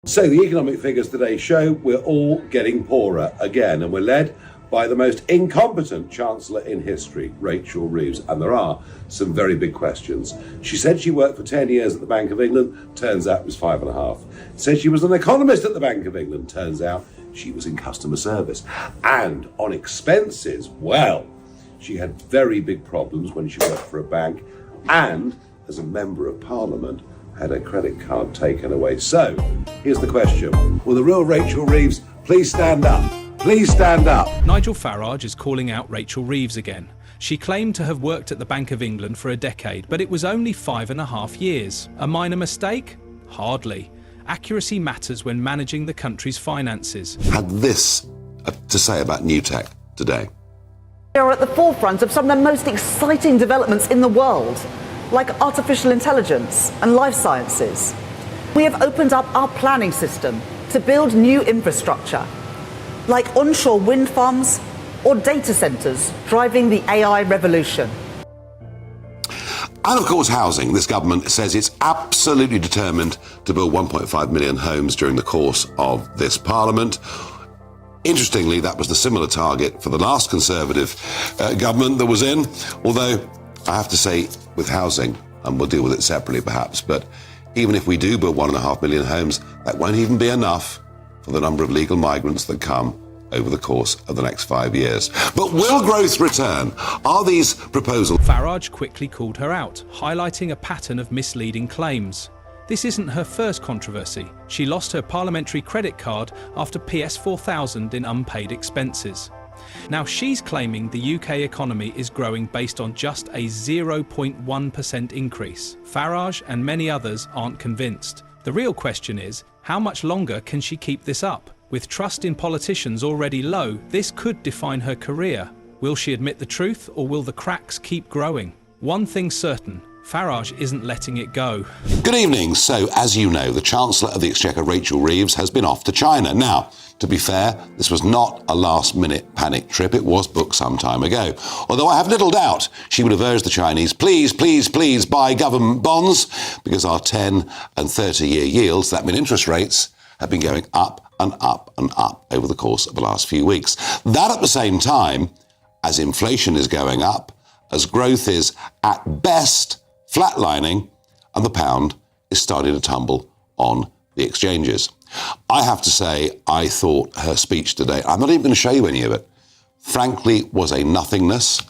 So the economic figures today show we're all getting poorer again, and we're led by the most incompetent Chancellor in history, Rachel Reeves. And there are some very big questions. She said she worked for 10 years at the Bank of England, turns out it was 5.5. Said she was an economist at the Bank of England, turns out she was in customer service. And on expenses, well, she had very big problems when she worked for a bank, and as a member of Parliament, had a credit card taken away. So, here's the question. Will the real Rachel Reeves please stand up? Please stand up. Nigel Farage is calling out Rachel Reeves again. She claimed to have worked at the Bank of England for a decade, but it was only 5.5 years. A minor mistake? Hardly. Accuracy matters when managing the country's finances. Had this to say about new tech today. We are at the forefront of some of the most exciting developments in the world, like artificial intelligence and life sciences. We have opened up our planning system to build new infrastructure, like onshore wind farms or data centres driving the AI revolution. And of course, housing. This government says it's absolutely determined to build 1.5 million homes during the course of this parliament. Interestingly, that was the similar target for the last Conservative government that was in, although I have to say with housing, and we'll deal with it separately perhaps, but even if we do build 1.5 million homes, that won't even be enough for the number of legal migrants that come over the course of the next 5 years. But will growth return? Are these proposals... Farage quickly called her out, highlighting a pattern of misleading claims. This isn't her first controversy. She lost her parliamentary credit card after PS 4000 in unpaid expenses. Now she's claiming the UK economy is growing based on just a 0.1% increase. Farage and many others aren't convinced. The real question is, how much longer can she keep this up? With trust in politicians already low, this could define her career. Will she admit the truth, or will the cracks keep growing? One thing's certain, Farage isn't letting it go. Good evening. So, as you know, the Chancellor of the Exchequer, Rachel Reeves, has been off to China. Now, to be fair, this was not a last-minute panic trip. It was booked some time ago. Although I have little doubt she would have urged the Chinese, please, please, please buy government bonds, because our 10 and 30-year yields, that mean interest rates, have been going up and up and up over the course of the last few weeks. That at the same time, as inflation is going up, as growth is at best flatlining, and the pound is starting to tumble on the exchanges. I have to say, I thought her speech today, I'm not even going to show you any of it, frankly was a nothingness.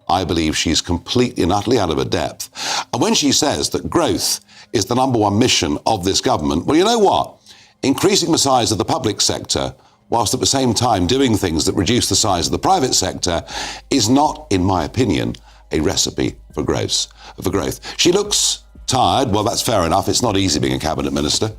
I believe she's completely and utterly out of her depth. And when she says that growth is the number one mission of this government, well, you know what? Increasing the size of the public sector, whilst at the same time doing things that reduce the size of the private sector, is not, in my opinion, a recipe for growth. She looks tired. Well, that's fair enough. It's not easy being a cabinet minister.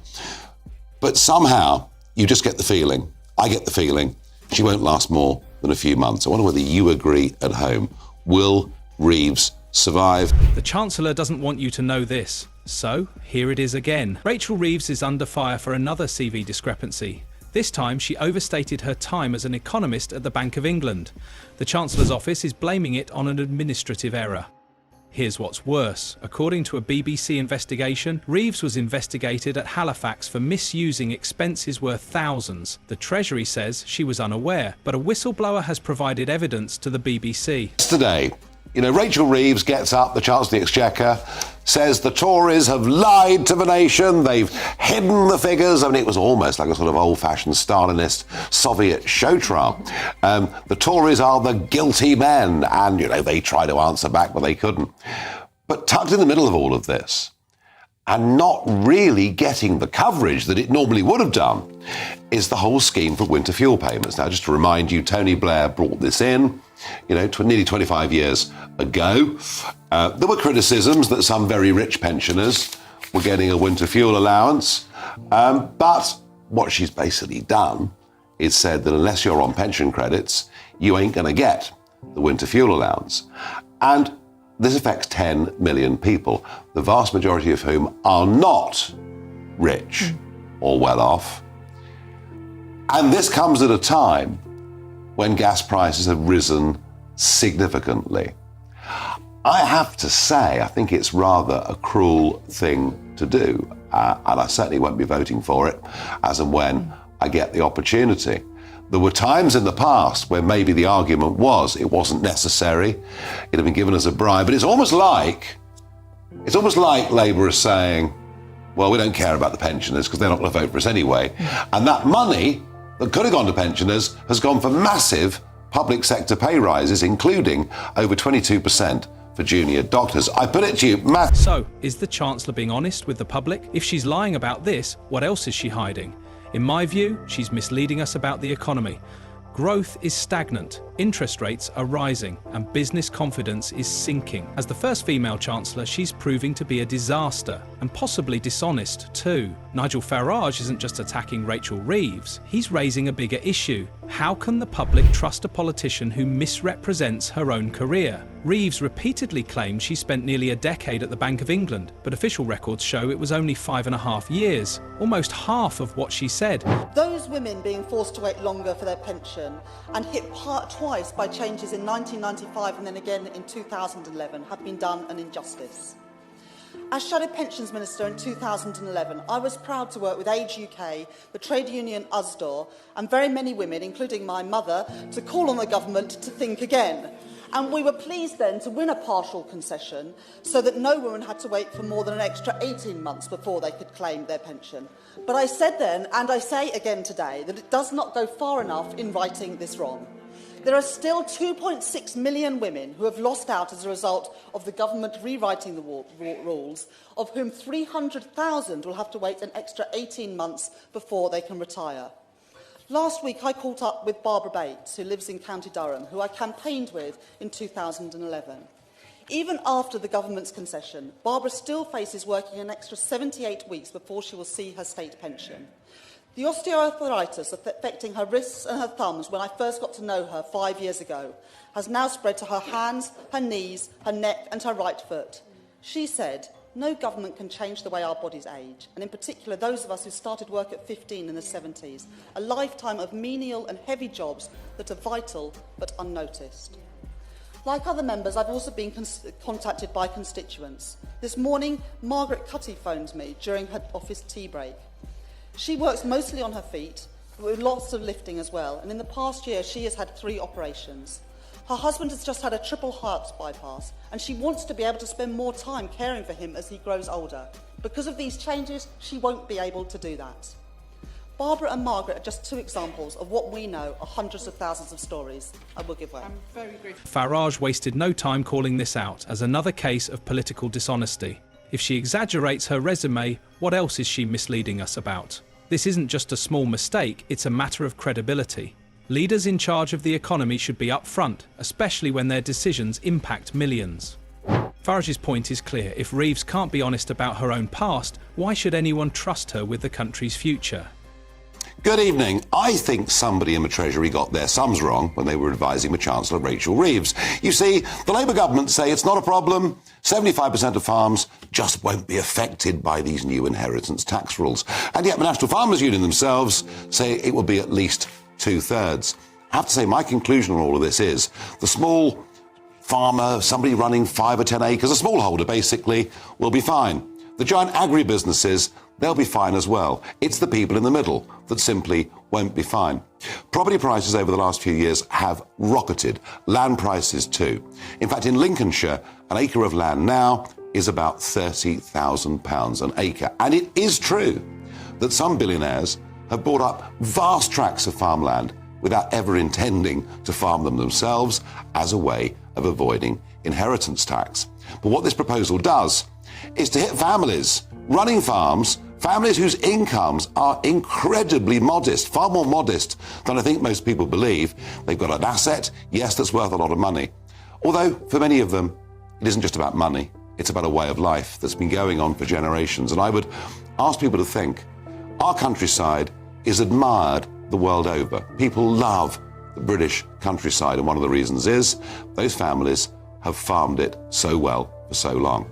But somehow, you just get the feeling, I get the feeling, she won't last more than a few months. I wonder whether you agree at home. Will Reeves survive? The Chancellor doesn't want you to know this. So, here it is again. Rachel Reeves is under fire for another CV discrepancy. This time, she overstated her time as an economist at the Bank of England. The Chancellor's office is blaming it on an administrative error. Here's what's worse. According to a BBC investigation, Reeves was investigated at Halifax for misusing expenses worth thousands. The Treasury says she was unaware, but a whistleblower has provided evidence to the BBC. Today, Rachel Reeves gets up, the Chancellor of the Exchequer, says the Tories have lied to the nation, they've hidden the figures. I mean, it was almost like a sort of old-fashioned Stalinist Soviet show trial. The Tories are the guilty men, and, they tried to answer back, but they couldn't. But tucked in the middle of all of this, and not really getting the coverage that it normally would have done, is the whole scheme for winter fuel payments. Now, just to remind you, Tony Blair brought this in, nearly 25 years ago. There were criticisms that some very rich pensioners were getting a winter fuel allowance. But what she's basically done is said that unless you're on pension credits, you ain't going to get the winter fuel allowance. And this affects 10 million people, the vast majority of whom are not rich or well off. And this comes at a time when gas prices have risen significantly. I have to say, I think it's rather a cruel thing to do. and I certainly won't be voting for it as and when I get the opportunity. There were times in the past where maybe the argument was it wasn't necessary, it had been given as a bribe, but it's almost like Labour is saying, well, we don't care about the pensioners because they're not going to vote for us anyway. And that money that could have gone to pensioners has gone for massive public sector pay rises, including over 22% for junior doctors. I put it to you, Matt. So, is the Chancellor being honest with the public? If she's lying about this, what else is she hiding? In my view, she's misleading us about the economy. Growth is stagnant, interest rates are rising, and business confidence is sinking. As the first female Chancellor, she's proving to be a disaster, and possibly dishonest too. Nigel Farage isn't just attacking Rachel Reeves, he's raising a bigger issue. How can the public trust a politician who misrepresents her own career? Reeves repeatedly claimed she spent nearly a decade at the Bank of England, but official records show it was only 5.5 years, almost half of what she said. Those women being forced to wait longer for their pension and hit twice by changes in 1995 and then again in 2011 have been done an injustice. As Shadow Pensions Minister in 2011, I was proud to work with Age UK, the trade union USDOR, and very many women, including my mother, to call on the government to think again. And we were pleased then to win a partial concession so that no woman had to wait for more than an extra 18 months before they could claim their pension. But I said then, and I say again today, that it does not go far enough in righting this wrong. There are still 2.6 million women who have lost out as a result of the government rewriting the rules, of whom 300,000 will have to wait an extra 18 months before they can retire. Last week, I caught up with Barbara Bates, who lives in County Durham, who I campaigned with in 2011. Even after the government's concession, Barbara still faces working an extra 78 weeks before she will see her state pension. The osteoarthritis affecting her wrists and her thumbs when I first got to know her 5 years ago has now spread to her hands, her knees, her neck and her right foot. She said, "No government can change the way our bodies age, and in particular those of us who started work at 15 in the 70s, a lifetime of menial and heavy jobs that are vital but unnoticed." Like other members, I've also been contacted by constituents. This morning, Margaret Cutty phoned me during her office tea break. She works mostly on her feet, but with lots of lifting as well, and in the past year she has had 3 operations. Her husband has just had a triple heart bypass, and she wants to be able to spend more time caring for him as he grows older. Because of these changes, she won't be able to do that. Barbara and Margaret are just 2 examples of what we know are hundreds of thousands of stories. I will give way. I'm very grateful. Farage wasted no time calling this out as another case of political dishonesty. If she exaggerates her resume, what else is she misleading us about? This isn't just a small mistake, it's a matter of credibility. Leaders in charge of the economy should be upfront, especially when their decisions impact millions. Farage's point is clear. If Reeves can't be honest about her own past, why should anyone trust her with the country's future? Good evening. I think somebody in the Treasury got their sums wrong when they were advising the Chancellor, Rachel Reeves. You see, the Labour government say it's not a problem. 75% of farms just won't be affected by these new inheritance tax rules. And yet the National Farmers Union themselves say it will be at least 2/3. I have to say my conclusion on all of this is the small farmer, somebody running 5 or 10 acres, a smallholder basically, will be fine. The giant agribusinesses, they'll be fine as well. It's the people in the middle that simply won't be fine. Property prices over the last few years have rocketed. Land prices too. In fact, in Lincolnshire, an acre of land now is about £30,000 an acre. And it is true that some billionaires have bought up vast tracts of farmland without ever intending to farm them themselves as a way of avoiding inheritance tax. But what this proposal does is to hit families running farms, families whose incomes are incredibly modest, far more modest than I think most people believe. They've got an asset, yes, that's worth a lot of money. Although, for many of them, it isn't just about money. It's about a way of life that's been going on for generations. And I would ask people to think, our countryside is admired the world over. People love the British countryside, and one of the reasons is those families have farmed it so well for so long.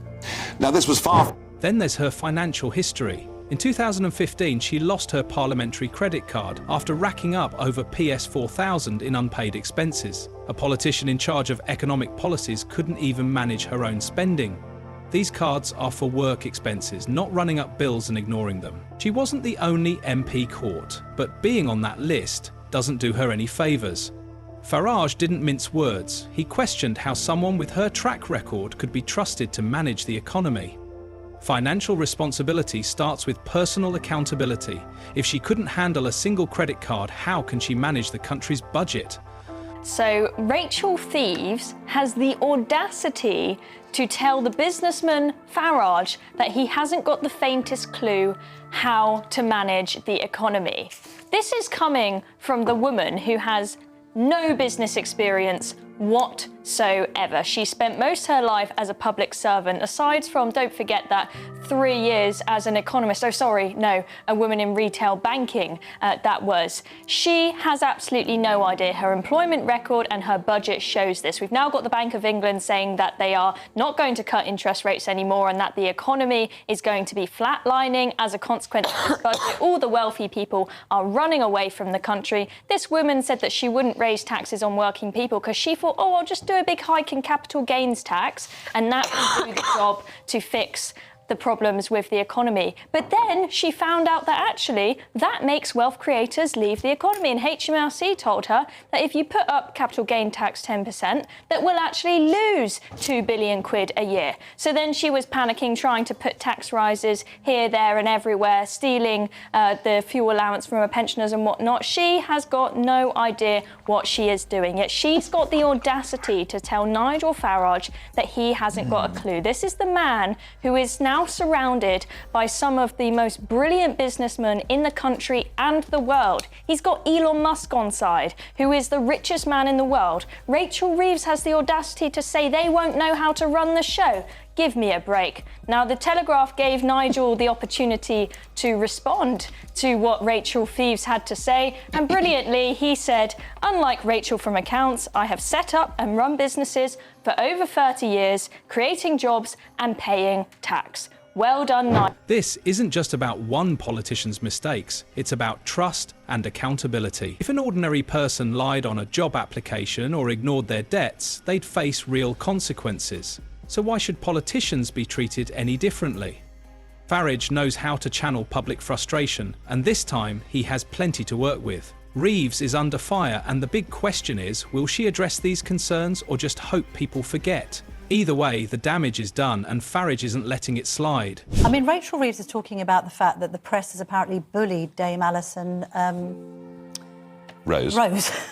Now, this was far... Then there's her financial history. In 2015, she lost her parliamentary credit card after racking up over PS 4,000 in unpaid expenses. A politician in charge of economic policies couldn't even manage her own spending. These cards are for work expenses, not running up bills and ignoring them. She wasn't the only MP caught, but being on that list doesn't do her any favours. Farage didn't mince words. He questioned how someone with her track record could be trusted to manage the economy. Financial responsibility starts with personal accountability. If she couldn't handle a single credit card, how can she manage the country's budget? So Rachel Reeves has the audacity to tell the businessman Farage that he hasn't got the faintest clue how to manage the economy. This is coming from the woman who has no business experience whatsoever. She spent most of her life as a public servant, aside from, don't forget that, 3 years as an economist. Oh, sorry, no, a woman in retail banking, that was. She has absolutely no idea. Her employment record and her budget shows this. We've now got the Bank of England saying that they are not going to cut interest rates anymore and that the economy is going to be flatlining as a consequence of this budget. All the wealthy people are running away from the country. This woman said that she wouldn't raise taxes on working people because she thought, oh, I'll just do a big hike in capital gains tax and that will do the job to fix the problems with the economy. But then she found out that actually that makes wealth creators leave the economy. And HMRC told her that if you put up capital gain tax 10%, that we'll actually lose 2 billion quid a year. So then she was panicking, trying to put tax rises here, there and everywhere, stealing the fuel allowance from her pensioners and whatnot. She has got no idea what she is doing. Yet she's got the audacity to tell Nigel Farage that he hasn't got a clue. This is the man who is now surrounded by some of the most brilliant businessmen in the country and the world. He's got Elon Musk on side, who is the richest man in the world. Rachel Reeves has the audacity to say they won't know how to run the show. Give me a break. Now, the Telegraph gave Nigel the opportunity to respond to what Rachel Reeves had to say, and brilliantly he said, unlike Rachel from accounts, I have set up and run businesses for over 30 years, creating jobs and paying tax. Well done, Nigel. This isn't just about one politician's mistakes, it's about trust and accountability. If an ordinary person lied on a job application or ignored their debts, they'd face real consequences. So why should politicians be treated any differently? Farage knows how to channel public frustration, and this time he has plenty to work with. Reeves is under fire, and the big question is, will she address these concerns or just hope people forget? Either way, the damage is done, and Farage isn't letting it slide. I mean, Rachel Reeves is talking about the fact that the press has apparently bullied Dame Alison Rose.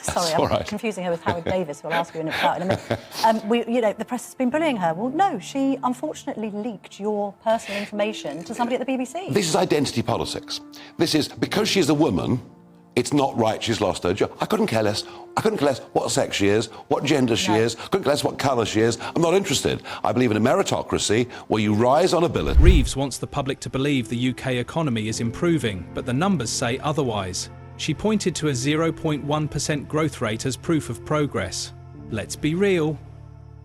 Sorry, I'm right. confusing her with Howard Davis, who I'll ask you about in a minute. The press has been bullying her. Well, no, she unfortunately leaked your personal information to somebody at the BBC. This is identity politics. This is, because she's a woman, it's not right she's lost her job. I couldn't care less. I couldn't care less what sex she is, what gender she is, couldn't care less what colour she is. I'm not interested. I believe in a meritocracy where you rise on ability. Reeves wants the public to believe the UK economy is improving, but the numbers say otherwise. She pointed to a 0.1% growth rate as proof of progress. Let's be real.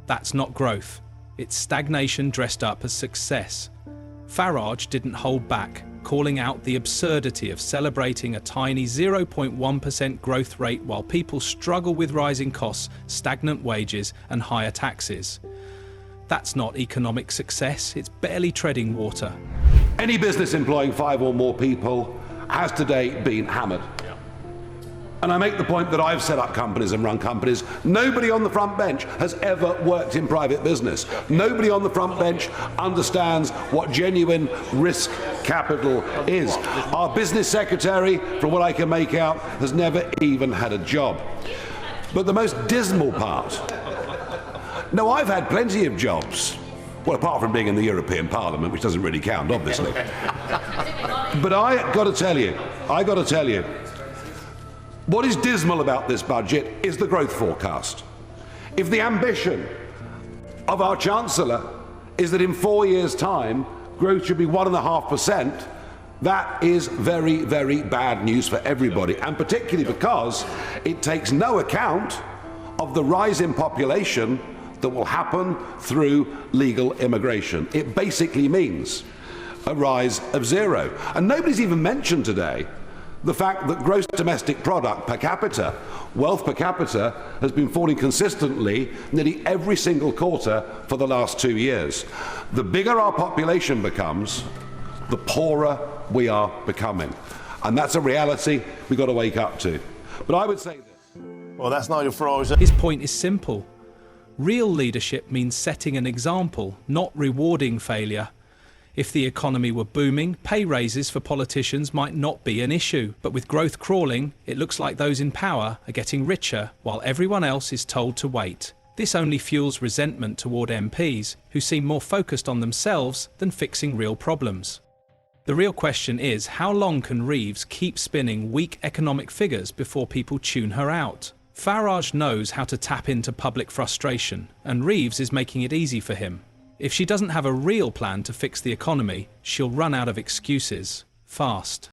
That's not growth. It's stagnation dressed up as success. Farage didn't hold back, calling out the absurdity of celebrating a tiny 0.1% growth rate while people struggle with rising costs, stagnant wages and higher taxes. That's not economic success, it's barely treading water. Any business employing 5 or more people has today been hammered. And I make the point that I've set up companies and run companies. Nobody on the front bench has ever worked in private business. Nobody on the front bench understands what genuine risk capital is. Our business secretary, from what I can make out, has never even had a job. But the most dismal part, no, I've had plenty of jobs. Well, apart from being in the European Parliament, which doesn't really count, obviously. But I got to tell you, what is dismal about this budget is the growth forecast. If the ambition of our Chancellor is that in 4 years' time, growth should be 1.5%, that is very, very bad news for everybody, and particularly because it takes no account of the rise in population that will happen through legal immigration. It basically means a rise of 0. And nobody's even mentioned today the fact that gross domestic product per capita Wealth per capita has been falling consistently nearly every single quarter for the last 2 years. The bigger our population becomes, the poorer we are becoming. And that's a reality we've got to wake up to. But I would say this. Well, that's Nigel Farage. His point is simple. Real leadership means setting an example, not rewarding failure. If the economy were booming, pay raises for politicians might not be an issue. But with growth crawling, it looks like those in power are getting richer while everyone else is told to wait. This only fuels resentment toward MPs, who seem more focused on themselves than fixing real problems. The real question is, how long can Reeves keep spinning weak economic figures before people tune her out? Farage knows how to tap into public frustration, and Reeves is making it easy for him. If she doesn't have a real plan to fix the economy, she'll run out of excuses fast.